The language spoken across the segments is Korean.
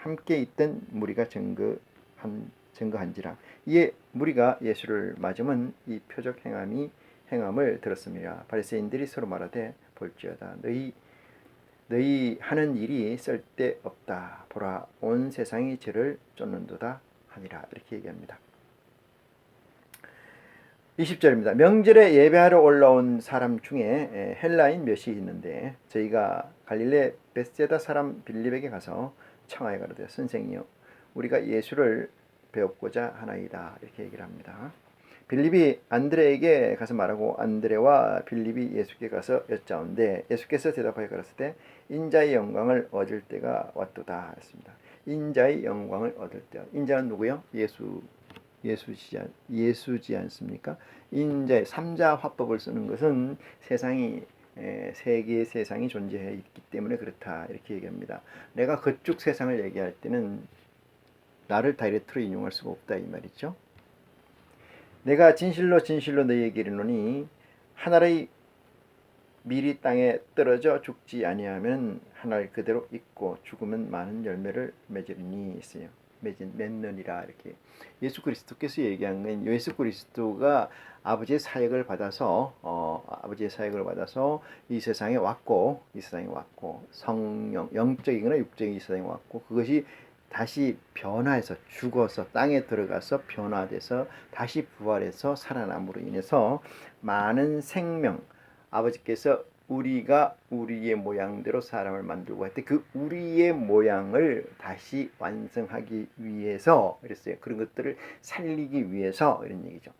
함께 있던 무리가 증거한지라. 이에 무리가 예수를 맞으면 이 표적 행함을 들었습니다. 바리새인들이 서로 말하되 볼지어다 너희 하는 일이 쓸데없다. 보라 온 세상이 저를 쫓는도다 하니라. 이렇게 얘기합니다. 20절입니다. 명절에 예배하러 올라온 사람 중에 헬라인 몇이 있는데 저희가 갈릴레 벳세다 사람 빌립에게 가서 청하여 가로되 선생이여 우리가 예수를 배웠고자 하나이다. 이렇게 얘기를 합니다. 빌립이 안드레에게 가서 말하고 안드레와 빌립이 예수께 가서 여짜온데 예수께서 대답하여 가라사대 인자의 영광을 얻을 때가 왔도다 했습니다. 인자의 영광을 얻을 때. 인자는 누구요? 예수지 않습니까? 인자의 삼자 화법을 쓰는 것은 세 개의 세상이 존재해 있기 때문에 그렇다. 이렇게 얘기합니다. 내가 그쪽 세상을 얘기할 때는 나를 다이렉트로 인용할 수가 없다 이 말이죠. 내가 진실로 너희에게 이르노니 한 알의 밀이 땅에 떨어져 죽지 아니하면 한 알 그대로 있고 죽으면 많은 열매를 맺으리니 있어요. 맺느니라. 이렇게 예수 그리스도께서 얘기한 건 예수 그리스도가 아버지의 사역을 받아서 이 세상에 왔고 성령 영적이거나 육적인 이 세상에 왔고 그것이 다시 변화해서 죽어서 땅에 들어가서 변화돼서 다시 부활해서 살아남으로 인해서 많은 생명, 아버지께서 우리가 우리의 모양대로 사람을 만들고 할 때 그 우리의 모양을 다시 완성하기 위해서 그랬어요. 그런 것들을 살리기 위해서 이런 얘기죠.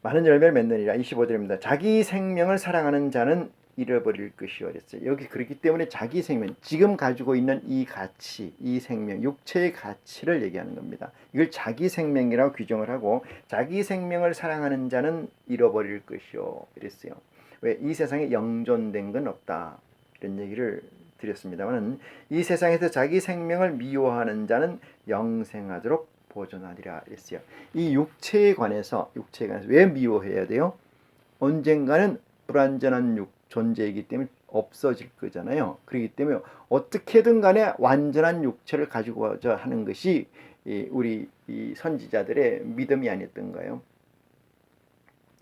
많은 열매를 맺느니라. 25절입니다. 자기 생명을 사랑하는 자는 잃어버릴 것이요 그랬어요. 여기 그렇기 때문에 자기 생명, 지금 가지고 있는 이 가치, 이 생명, 육체의 가치를 얘기하는 겁니다. 이걸 자기 생명이라고 규정을 하고 자기 생명을 사랑하는 자는 잃어버릴 것이요 이랬어요. 왜? 이 세상에 영존된 건 없다. 이런 얘기를 드렸습니다만 이 세상에서 자기 생명을 미워하는 자는 영생하도록 보존하리라 했어요. 이 육체에 관해서 왜 미워해야 돼요? 언젠가는 불완전한 존재이기 때문에 없어질 거잖아요. 그렇기 때문에 어떻게든 간에 완전한 육체를 가지고 하는 것이 우리 선지자들의 믿음이 아니었던가요?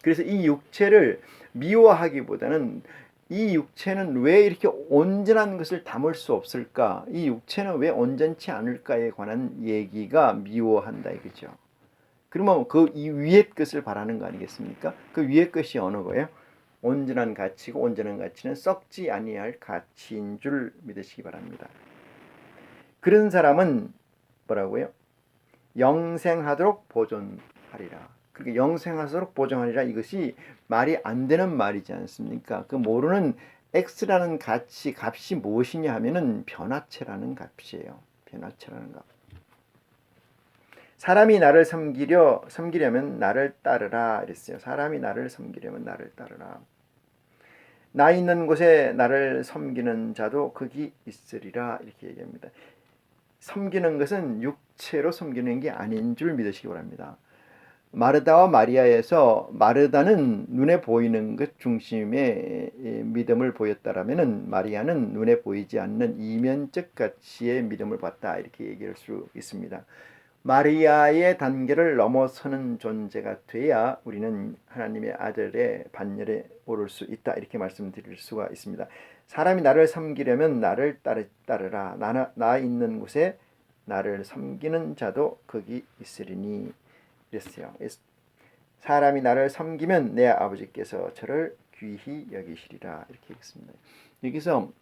그래서 이 육체를 미워하기보다는 이 육체는 왜 이렇게 온전한 것을 담을 수 없을까? 이 육체는 왜 온전치 않을까에 관한 얘기가 미워한다 이거죠. 그러면 그 이 위의 것을 바라는 거 아니겠습니까? 그 위의 것이 어느 거예요? 온전한 가치고 온전한 가치는 썩지 아니할 가치인 줄 믿으시기 바랍니다. 그런 사람은 뭐라고요? 영생하도록 보존하리라. 그렇게 영생하도록 보존하리라 이것이 말이 안 되는 말이지 않습니까? 그 모르는 X라는 값이 무엇이냐 하면은 변화체라는 값이에요. 변화체라는 값. 사람이 나를 섬기려면 나를 따르라 이랬어요. 사람이 나를 섬기려면 나를 따르라. 나 있는 곳에 나를 섬기는 자도 거기 있으리라 이렇게 얘기합니다. 섬기는 것은 육체로 섬기는 게 아닌 줄 믿으시기 바랍니다. 마르다와 마리아에서 마르다는 눈에 보이는 것 중심의 믿음을 보였다라면은 마리아는 눈에 보이지 않는 이면적 가치의 믿음을 봤다 이렇게 얘기할 수 있습니다. 마리아의 단계를 넘어서는 존재가 돼야 우리는 하나님의 아들의 반열에 오를 수 있다 이렇게 말씀드릴 수가 있습니다. 사람이 나를 섬기려면 나를 따르라. 나 있는 곳에 나를 섬기는 자도 거기 있으리니 그랬어요. 사람이 나를 섬기면 내 아버지께서 저를 귀히 여기시리라 이렇게 했습니다. 여기서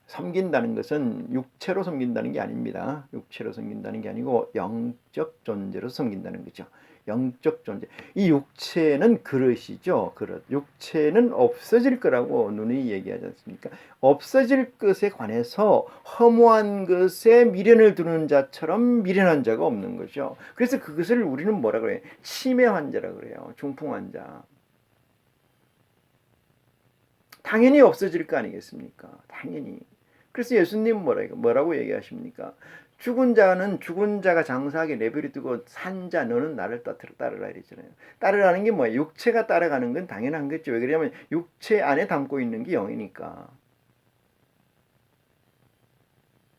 섬긴다는 것은 육체로 섬긴다는 게 아닙니다. 육체로 섬긴다는 게 아니고 영적 존재로 섬긴다는 거죠. 영적 존재. 이 육체는 그릇이죠. 그릇. 육체는 없어질 거라고 누누이 얘기하지 않습니까? 없어질 것에 관해서 허무한 것에 미련을 두는 자처럼 미련한 자가 없는 거죠. 그래서 그것을 우리는 뭐라 그래요? 치매 환자라 그래요. 중풍 환자. 당연히 없어질 거 아니겠습니까? 당연히. 그래서 예수님 뭐라고 얘기하십니까? 죽은 자가 장사하게 내버려 두고 산 자 너는 나를 따르라 이랬잖아요. 따르라는 게 뭐예요? 육체가 따라가는 건 당연한 거죠. 왜 그러냐면 육체 안에 담고 있는 게 영이니까.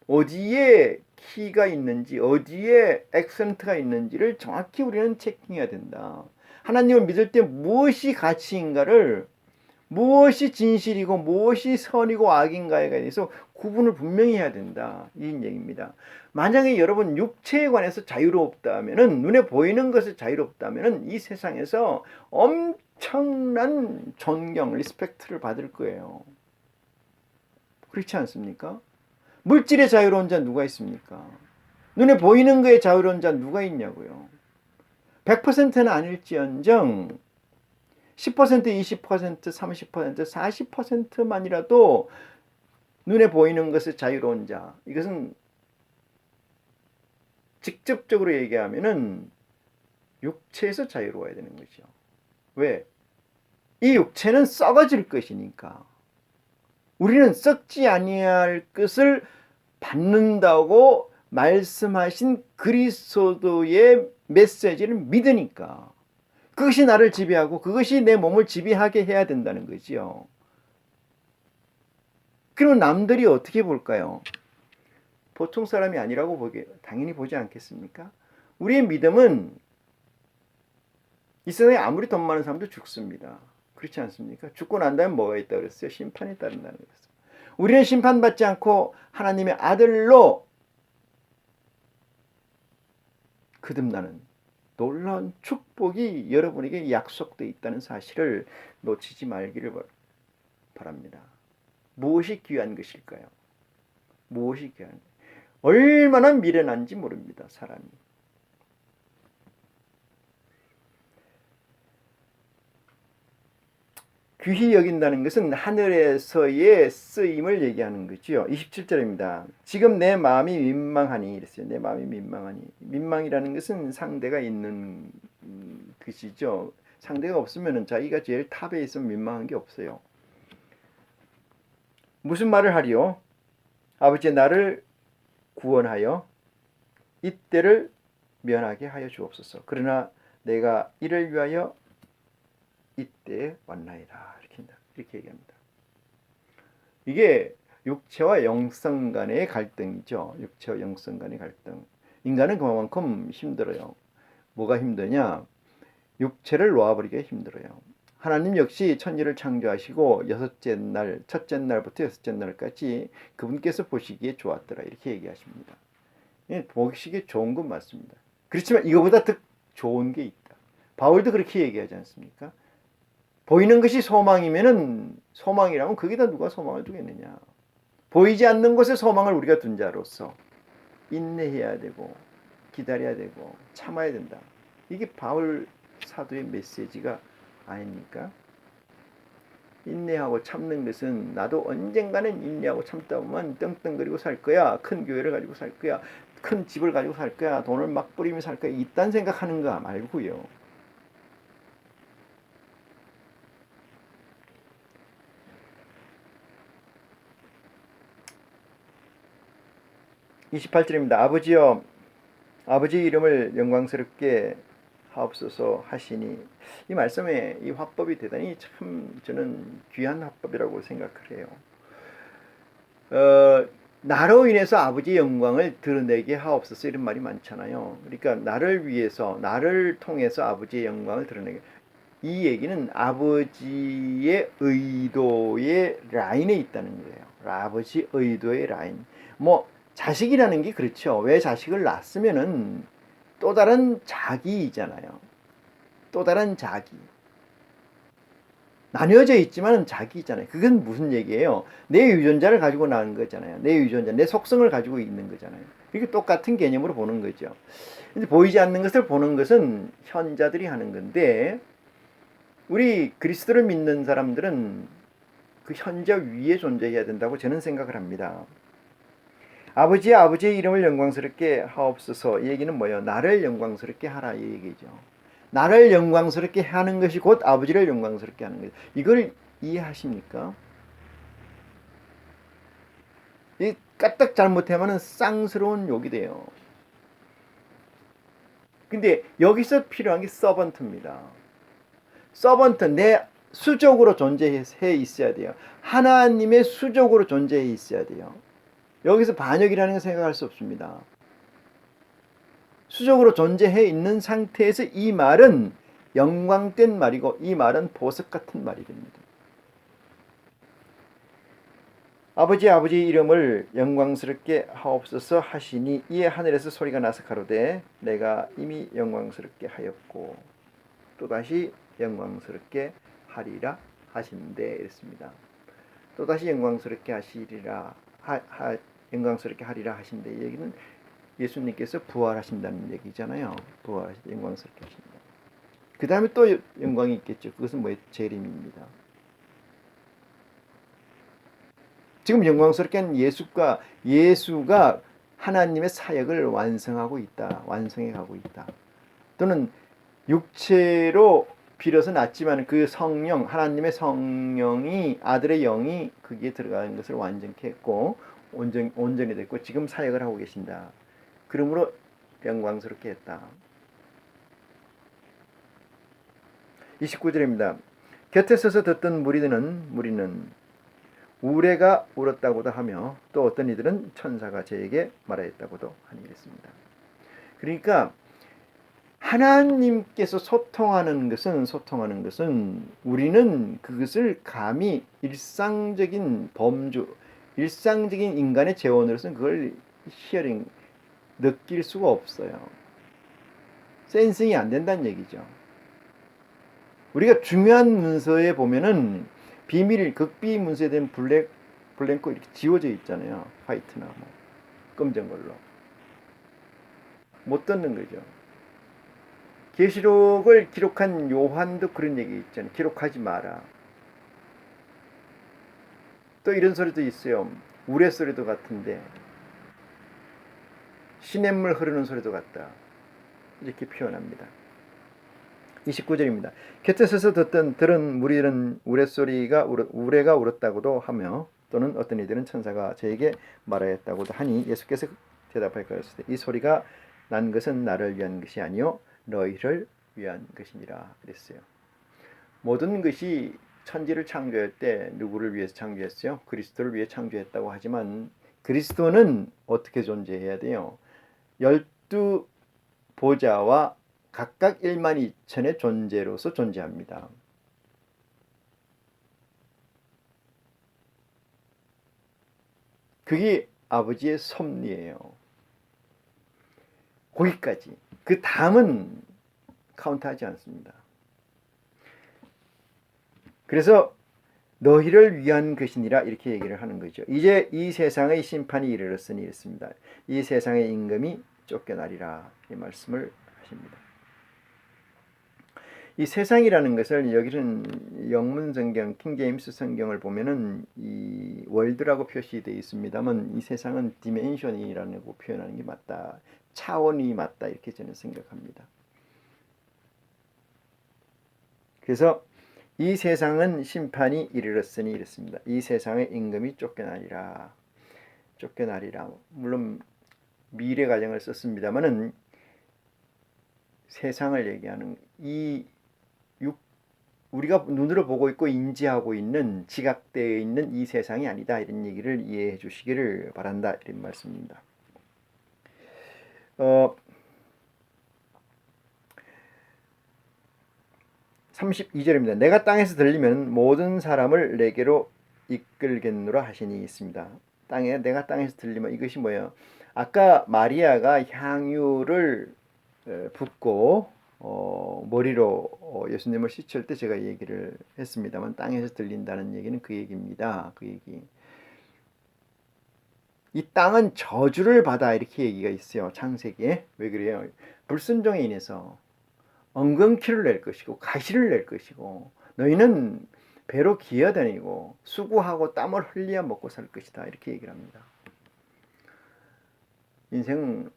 어디에 키가 있는지, 어디에 액센트가 있는지를 정확히 우리는 체킹해야 된다. 하나님을 믿을 때 무엇이 가치인가를, 무엇이 진실이고 무엇이 선이고 악인가에 대해서 구분을 분명히 해야 된다. 이 얘기입니다. 만약에 여러분 육체에 관해서 자유롭다면은, 눈에 보이는 것에 자유롭다면은 이 세상에서 엄청난 존경, 리스펙트를 받을 거예요. 그렇지 않습니까? 물질에 자유로운 자 누가 있습니까? 눈에 보이는 거에 자유로운 자 누가 있냐고요. 100%는 아닐지언정 10%, 20%, 30%, 40%만이라도 눈에 보이는 것에 자유로운 자, 이것은 직접적으로 얘기하면은 육체에서 자유로워야 되는 거죠. 왜? 이 육체는 썩어질 것이니까. 우리는 썩지 아니할 것을 받는다고 말씀하신 그리스도의 메시지를 믿으니까 그것이 나를 지배하고 그것이 내 몸을 지배하게 해야 된다는 거지요. 그러면 남들이 어떻게 볼까요? 보통 사람이 아니라고 당연히 보지 않겠습니까? 우리의 믿음은 이 세상에 아무리 돈 많은 사람도 죽습니다. 그렇지 않습니까? 죽고 난 다음에 뭐가 있다고 그랬어요? 심판이 따른다는 거였어요. 우리는 심판받지 않고 하나님의 아들로 거듭나는 놀라운 축복이 여러분에게 약속되어 있다는 사실을 놓치지 말기를 바랍니다. 무엇이 귀한 것일까요? 무엇이 귀한 것일까요? 얼마나 미련한지 모릅니다. 사람이. 귀히 여긴다는 것은 하늘에서의 쓰임을 얘기하는 거죠. 27절입니다. 지금 내 마음이 민망하니 이랬어요. 내 마음이 민망하니. 민망이라는 것은 상대가 있는 것이죠. 상대가 없으면 자기가 제일 탑에 있으면 민망한 게 없어요. 무슨 말을 하리요? 아버지 나를 구원하여 이때를 면하게 하여 주옵소서. 그러나 내가 이를 위하여 이때에 왔나이다. 이렇게 얘기합니다. 이게 육체와 영성 간의 갈등이죠. 육체와 영성 간의 갈등. 인간은 그만큼 힘들어요. 뭐가 힘드냐? 육체를 놓아버리기가 힘들어요. 하나님 역시 천지를 창조하시고 첫째 날부터 여섯째 날까지 그분께서 보시기에 좋았더라. 이렇게 얘기하십니다. 보시기에 좋은 건 맞습니다. 그렇지만 이거보다 더 좋은 게 있다. 바울도 그렇게 얘기하지 않습니까? 보이는 것이 소망이면은 소망이라면 거기다 누가 소망을 두겠느냐. 보이지 않는 곳에 소망을 우리가 둔 자로서 인내해야 되고 기다려야 되고 참아야 된다. 이게 바울 사도의 메시지가 아닙니까? 인내하고 참는 것은 나도 언젠가는 인내하고 참다 보면 떵떵거리고 살 거야. 큰 교회를 가지고 살 거야. 큰 집을 가지고 살 거야. 돈을 막 뿌리며 살 거야. 이딴 생각하는 거 말고요. 28절입니다. 아버지여 아버지 이름을 영광스럽게 하옵소서 하시니 이 말씀에 이 화법이 대단히 참 저는 귀한 화법이라고 생각을 해요. 나로 인해서 아버지의 영광을 드러내게 하옵소서 이런 말이 많잖아요. 그러니까 나를 위해서 나를 통해서 아버지의 영광을 드러내게. 이 얘기는 아버지의 의도의 라인에 있다는 거예요. 아버지 의도의 라인. 자식이라는 게 그렇죠. 왜 자식을 낳았으면은 또 다른 자기이잖아요. 또 다른 자기. 나뉘어져 있지만 자기잖아요. 그건 무슨 얘기예요? 내 유전자를 가지고 낳은 거잖아요. 내 유전자, 내 속성을 가지고 있는 거잖아요. 이게 똑같은 개념으로 보는 거죠. 근데 보이지 않는 것을 보는 것은 현자들이 하는 건데 우리 그리스도를 믿는 사람들은 그 현자 위에 존재해야 된다고 저는 생각을 합니다. 아버지의 이름을 영광스럽게 하옵소서. 이 얘기는 뭐예요? 나를 영광스럽게 하라 이 얘기죠. 나를 영광스럽게 하는 것이 곧 아버지를 영광스럽게 하는 거예요. 이걸 이해하십니까? 이 까딱 잘못하면 쌍스러운 욕이 돼요. 근데 여기서 필요한 게 서번트입니다. 서번트, 내 수족으로 존재해 있어야 돼요. 하나님의 수족으로 존재해 있어야 돼요. 여기서 반역이라는 걸 생각할 수 없습니다. 수적으로 존재해 있는 상태에서 이 말은 영광된 말이고 이 말은 보석 같은 말이 됩니다. 아버지 이름을 영광스럽게 하옵소서 하시니 이에 하늘에서 소리가 나서 가로되 내가 이미 영광스럽게 하였고 또다시 영광스럽게 하리라 하신대 이랬습니다. 또다시 영광스럽게 하시리라 영광스럽게 하리라 하신대. 이 얘기는 예수님께서 부활하신다는 얘기잖아요. 영광스럽게 하신다. 그 다음에 또 영광이 있겠죠. 그것은 뭐예요? 재림입니다. 지금 영광스럽게는 예수가 하나님의 사역을 완성하고 있다. 완성해 가고 있다. 또는 육체로 빌어서 났지만 그 성령, 하나님의 성령이 아들의 영이 거기에 들어가는 것을 완전케 했고 온전히 됐고 지금 사역을 하고 계신다. 그러므로 영광스럽게 했다. 29절입니다. 곁에 서서 듣던 무리는 우레가 울었다고도 하며 또 어떤 이들은 천사가 저에게 말하였다고도 하니 이랬습니다. 그러니까 하나님께서 소통하는 것은 우리는 그것을 감히 일상적인 인간의 재원으로서는 그걸 느낄 수가 없어요. 센싱이 안 된다는 얘기죠. 우리가 중요한 문서에 보면은 극비 문서에 대한 블랭크 이렇게 지워져 있잖아요. 화이트나 검정 걸로. 못 듣는 거죠. 계시록을 기록한 요한도 그런 얘기 있잖아요. 기록하지 마라. 또 이런 소리도 있어요. 우레소리도 같은데 시냇물 흐르는 소리도 같다. 이렇게 표현합니다. 29절입니다. 곁에 서서 들은 무리는 우레가 울었다고도 하며 또는 어떤 이들은 천사가 저에게 말하였다고도 하니 예수께서 대답하였을 때 이 소리가 난 것은 나를 위한 것이 아니요 너희를 위한 것이니라 그랬어요. 모든 것이 천지를 창조할 때 누구를 위해서 창조했어요? 그리스도를 위해 창조했다고 하지만 그리스도는 어떻게 존재해야 돼요? 12 보좌와 각각 1만 2천의 존재로서 존재합니다. 그게 아버지의 섭리예요. 거기까지. 그 다음은 카운트하지 않습니다. 그래서 너희를 위한 것이니라 이렇게 얘기를 하는 거죠. 이제 이 세상의 심판이 이르렀으니 이랬습니다. 이 세상의 임금이 쫓겨나리라 이 말씀을 하십니다. 이 세상이라는 것을 여기는 영문 성경 킹제임스 성경을 보면은 이 월드라고 표시되어 있습니다만 이 세상은 디멘션이라고 표현하는 게 맞다. 차원이 맞다 이렇게 저는 생각합니다. 그래서 이 세상은 심판이 이르렀으니 이랬습니다. 이 세상의 임금이 쫓겨나리라. 물론 미래 가정을 썼습니다만은 세상을 얘기하는 우리가 눈으로 보고 있고 인지하고 있는 지각되어 있는 이 세상이 아니다. 이런 얘기를 이해해 주시기를 바란다. 이런 말씀입니다. 32절입니다. 내가 땅에서 들리면 모든 사람을 내게로 이끌겠노라 하시니 있습니다. 내가 땅에서 들리면 이것이 뭐예요? 아까 마리아가 향유를 붓고 머리로 예수님을 씻을 때 제가 얘기를 했습니다만 땅에서 들린다는 얘기는 그 얘기입니다. 그 얘기. 이 땅은 저주를 받아 이렇게 얘기가 있어요. 창세기에. 왜 그래요? 불순종에 인해서 엉겅퀴를 낼 것이고 가시를 낼 것이고 너희는 배로 기어다니고 수고하고 땀을 흘려 먹고 살 것이다. 이렇게 얘기를 합니다. 인생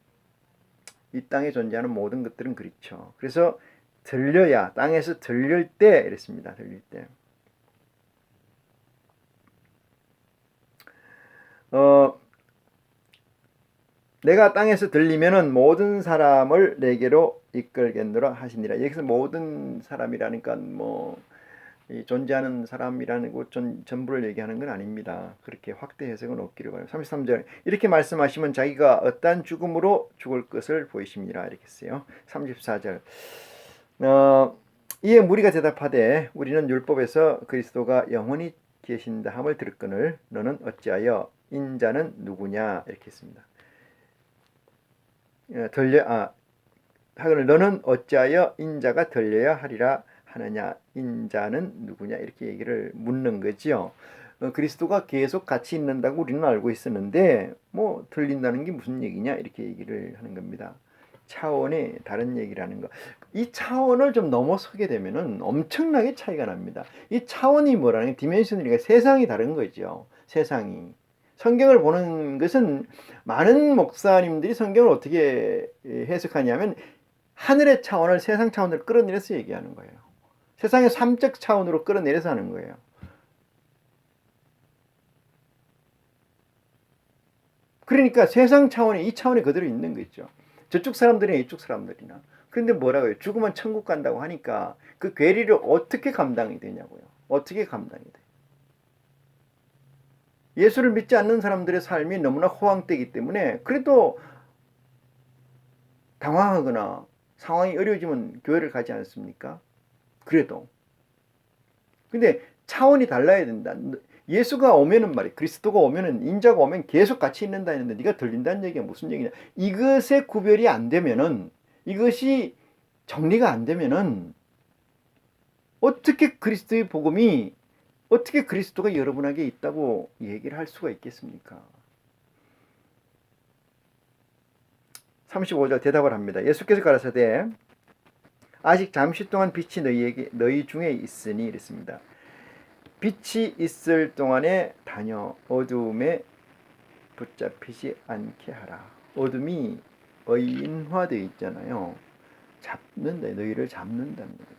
이 땅에 존재하는 모든 것들은 그렇죠. 그래서 들려야 땅에서 들릴 때 이랬습니다. 들릴 때. 내가 땅에서 들리면은 모든 사람을 내게로 이끌겠노라 하시니라. 여기서 모든 사람이라니까 이 존재하는 사람이라는 것 전부를 얘기하는 건 아닙니다. 그렇게 확대 해석은 없기를 바랍니다. 33절 이렇게 말씀하시면 자기가 어떠한 죽음으로 죽을 것을 보이십니다. 이렇게 했어요. 34절 이에 무리가 대답하되 우리는 율법에서 그리스도가 영원히 계신다 함을 들었거늘 너는 어찌하여 인자는 누구냐 이렇게 했습니다. 하거늘 너는 어찌하여 인자가 들려야 하리라 하느냐 인자는 누구냐 이렇게 얘기를 묻는 거죠. 그리스도가 계속 같이 있는다고 우리는 알고 있었는데 뭐 들린다는 게 무슨 얘기냐 이렇게 얘기를 하는 겁니다. 차원의 다른 얘기라는 거. 이 차원을 좀 넘어서게 되면은 엄청나게 차이가 납니다. 이 차원이 뭐라는 게 디멘션이니까 세상이 다른 거죠. 세상이. 성경을 보는 것은 많은 목사님들이 성경을 어떻게 해석하냐면 하늘의 차원을 세상 차원으로 끌어내려서 얘기하는 거예요. 세상의 삼적 차원으로 끌어내려서 하는 거예요. 그러니까 세상 차원이 이 차원이 그대로 있는 거죠. 저쪽 사람들이나 이쪽 사람들이나. 그런데 뭐라고요? 죽으면 천국 간다고 하니까 그 괴리를 어떻게 감당이 되냐고요. 어떻게 감당이 돼? 예수를 믿지 않는 사람들의 삶이 너무나 호황되기 때문에 그래도 당황하거나 상황이 어려워지면 교회를 가지 않습니까? 그래도. 근데 차원이 달라야 된다. 예수가 오면은 말이야. 그리스도가 오면은 인자가 오면 계속 같이 있는다 했는데 네가 들린다는 얘기가 무슨 얘기냐. 이것의 구별이 안 되면은 이것이 정리가 안 되면은 어떻게 그리스도의 복음이 어떻게 그리스도가 여러분에게 있다고 얘기를 할 수가 있겠습니까? 35절 대답을 합니다. 예수께서 가라사대 아직 잠시 동안 빛이 너희 중에 있으니 이랬습니다. 빛이 있을 동안에 다녀 어두움에 붙잡히지 않게 하라. 어둠이 의인화되어 있잖아요. 잡는다. 너희를 잡는다는 거죠.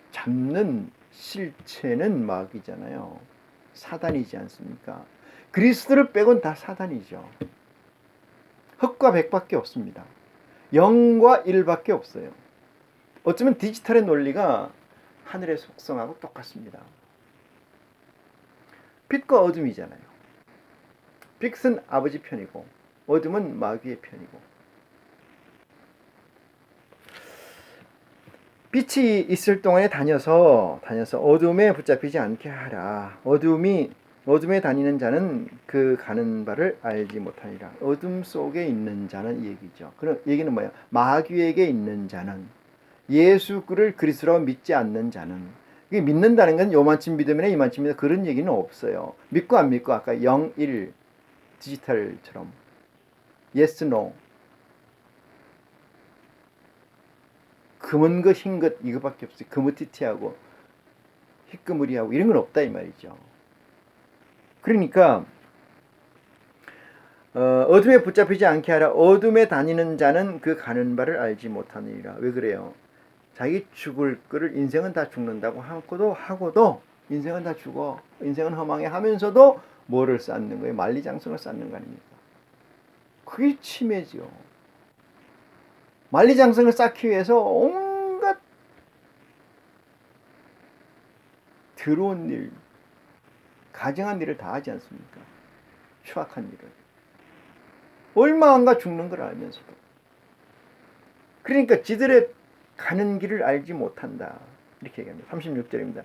잡는 실체는 마귀잖아요. 사단이지 않습니까? 그리스도를 빼곤 다 사단이죠. 흑과 백밖에 없습니다. 0과 1밖에 없어요. 어쩌면 디지털의 논리가 하늘의 속성하고 똑같습니다. 빛과 어둠이잖아요. 빛은 아버지 편이고 어둠은 마귀의 편이고 빛이 있을 동안에 다녀서 어둠에 붙잡히지 않게 하라. 어둠에 다니는 자는 그 가는 바를 알지 못하리라. 어둠 속에 있는 자는 이 얘기죠. 그런 얘기는 뭐예요? 마귀에게 있는 자는 예수를 그리스도라고 믿지 않는 자는 이게 믿는다는 건 요만큼 믿으면 이만큼 믿으면 그런 얘기는 없어요. 믿고 안 믿고 아까 0, 1 디지털처럼 yes, no 금은 것, 흰 것 이거밖에 없어요. 금으티티하고 희끄무리하고 이런 건 없다 이 말이죠. 그러니까 어둠에 붙잡히지 않게 하라. 어둠에 다니는 자는 그 가는 바를 알지 못하느니라. 왜 그래요? 자기 죽을 거를 인생은 다 죽는다고 하고도 인생은 다 죽어. 인생은 허망해 하면서도 뭐를 쌓는 거예요? 만리장성을 쌓는 거 아닙니까? 그게 치매지요. 만리장성을 쌓기 위해서 온갖 더러운 일, 가증한 일을 다 하지 않습니까? 추악한 일을. 얼마 안가 죽는 걸 알면서도. 그러니까 지들의 가는 길을 알지 못한다. 이렇게 얘기합니다. 36절입니다.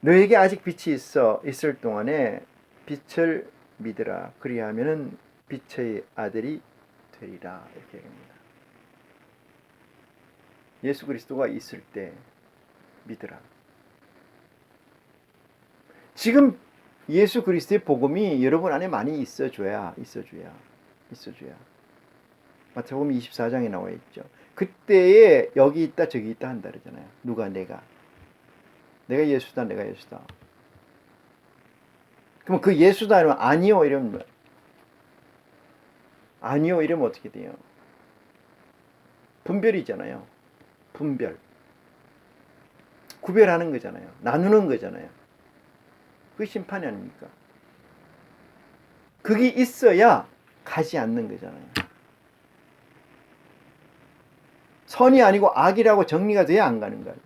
너에게 아직 빛이 있을 동안에 빛을 믿으라. 그리하면은 빛의 아들이 되리라. 이렇게 얘기합니다. 예수 그리스도가 있을 때 믿으라. 지금 예수 그리스도의 복음이 여러분 안에 많이 있어줘야. 마태복음 24장에 나와 있죠. 그때에 여기 있다 저기 있다 한다 그러잖아요. 누가 내가 예수다 내가 예수다. 그럼 그 예수다 이러면 아니요 이러면 뭐야? 아니요 이러면 어떻게 돼요? 분별이잖아요. 분별. 구별하는 거잖아요. 나누는 거잖아요. 그게 심판이 아닙니까? 그게 있어야 가지 않는 거잖아요. 선이 아니고 악이라고 정리가 돼야 안 가는 거예요.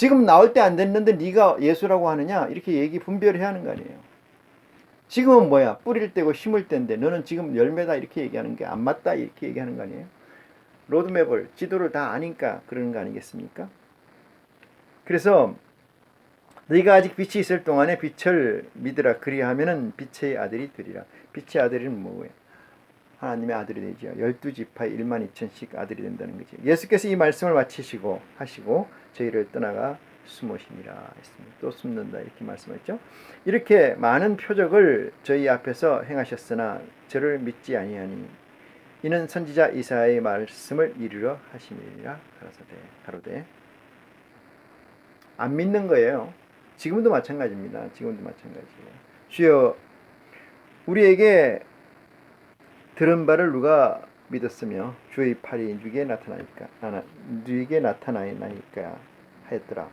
지금 나올 때 안 됐는데 네가 예수라고 하느냐? 이렇게 얘기 분별해야 하는 거 아니에요. 지금은 뭐야? 뿌릴 때고 심을 때인데 너는 지금 열매다 이렇게 얘기하는 게 안 맞다 이렇게 얘기하는 거 아니에요? 로드맵을, 지도를 다 아니까 그러는 거 아니겠습니까? 그래서 네가 아직 빛이 있을 동안에 빛을 믿으라. 그리하면은 빛의 아들이 되리라. 빛의 아들은 뭐예요? 하나님의 아들이 되죠. 12지파의 1만 2천씩 아들이 된다는 거죠. 예수께서 이 말씀을 마치시고 하시고 저희를 떠나가 숨으시니라 했습니다. 또 숨는다 이렇게 말씀했죠. 이렇게 많은 표적을 저희 앞에서 행하셨으나 저를 믿지 아니하니 이는 선지자 이사야의 말씀을 이루려 하심이라 가로되 안 믿는 거예요. 지금도 마찬가지입니다. 지금도 마찬가지예요. 주여 우리에게 들은 바를 누가 믿었으며 주의 팔이 누구에게 나타나니까 하였더라.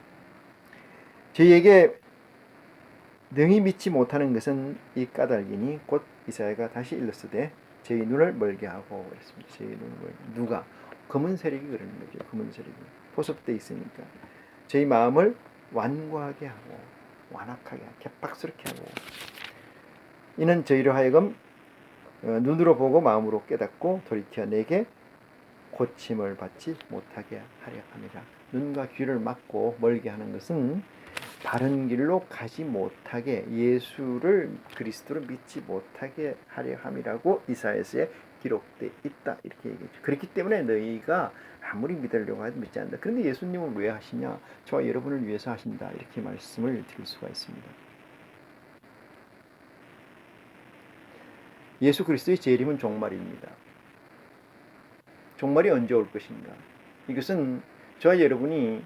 저희에게 능히 믿지 못하는 것은 이 까닭이니 곧 이사야가 다시 일렀으되 저희 눈을 멀게 하고 그랬습니다. 저희 눈을 멀게. 누가? 검은 세력이 그러는 거죠. 검은 세력이 포섭돼 있으니까 저희 마음을 완고하게 하고 완악하게 개빡스럽게 하고 이는 저희로 하여금 눈으로 보고 마음으로 깨닫고 돌이켜 내게 고침을 받지 못하게 하려 함이라. 눈과 귀를 막고 멀게 하는 것은 바른 길로 가지 못하게 예수를 그리스도를 믿지 못하게 하려 함이라고 이사야서에 기록되어 있다 이렇게 얘기했죠. 그렇기 때문에 너희가 아무리 믿으려고 해도 믿지 않는다. 그런데 예수님은 왜 하시냐? 저와 여러분을 위해서 하신다 이렇게 말씀을 드릴 수가 있습니다. 예수 그리스도의 재림은 종말입니다. 종말이 언제 올 것인가? 이것은 저와 여러분이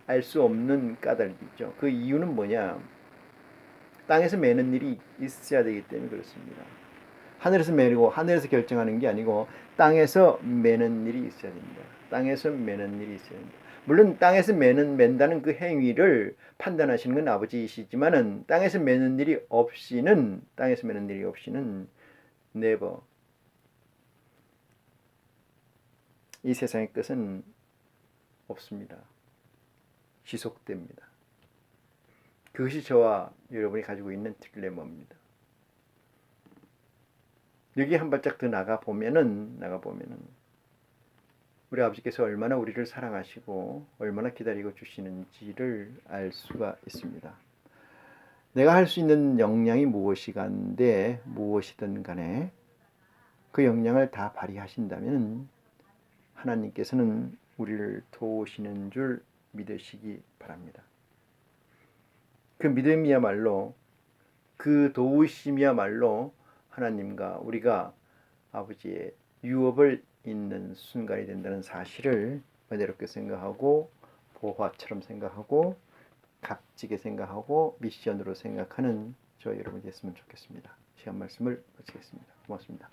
알 수 없는 까닭이죠. 그 이유는 뭐냐? 땅에서 매는 일이 있어야 되기 때문에 그렇습니다. 하늘에서 매고 하늘에서 결정하는 게 아니고 땅에서 매는 일이 있어야 됩니다. 땅에서 매는 일이 있어야 됩니다. 물론 땅에서 맨다는 그 행위를 판단하시는 건 아버지이시지만은 땅에서 매는 일이 없이는 never 이 세상의 끝은 없습니다. 지속됩니다. 그것이 저와 여러분이 가지고 있는 딜레마입니다. 여기 한 발짝 더 나가 보면은 우리 아버지께서 얼마나 우리를 사랑하시고 얼마나 기다리고 주시는지를 알 수가 있습니다. 내가 할 수 있는 역량이 무엇이간데 무엇이든 간에 그 역량을 다 발휘하신다면 하나님께서는 우리를 도우시는 줄 믿으시기 바랍니다. 그 믿음이야말로 그 도우심이야말로 하나님과 우리가 아버지의 유업을 잇는 순간이 된다는 사실을 은혜롭게 생각하고 보화처럼 생각하고 값지게 생각하고 미션으로 생각하는 저와 여러분이 됐으면 좋겠습니다. 시간 말씀을 마치겠습니다. 고맙습니다.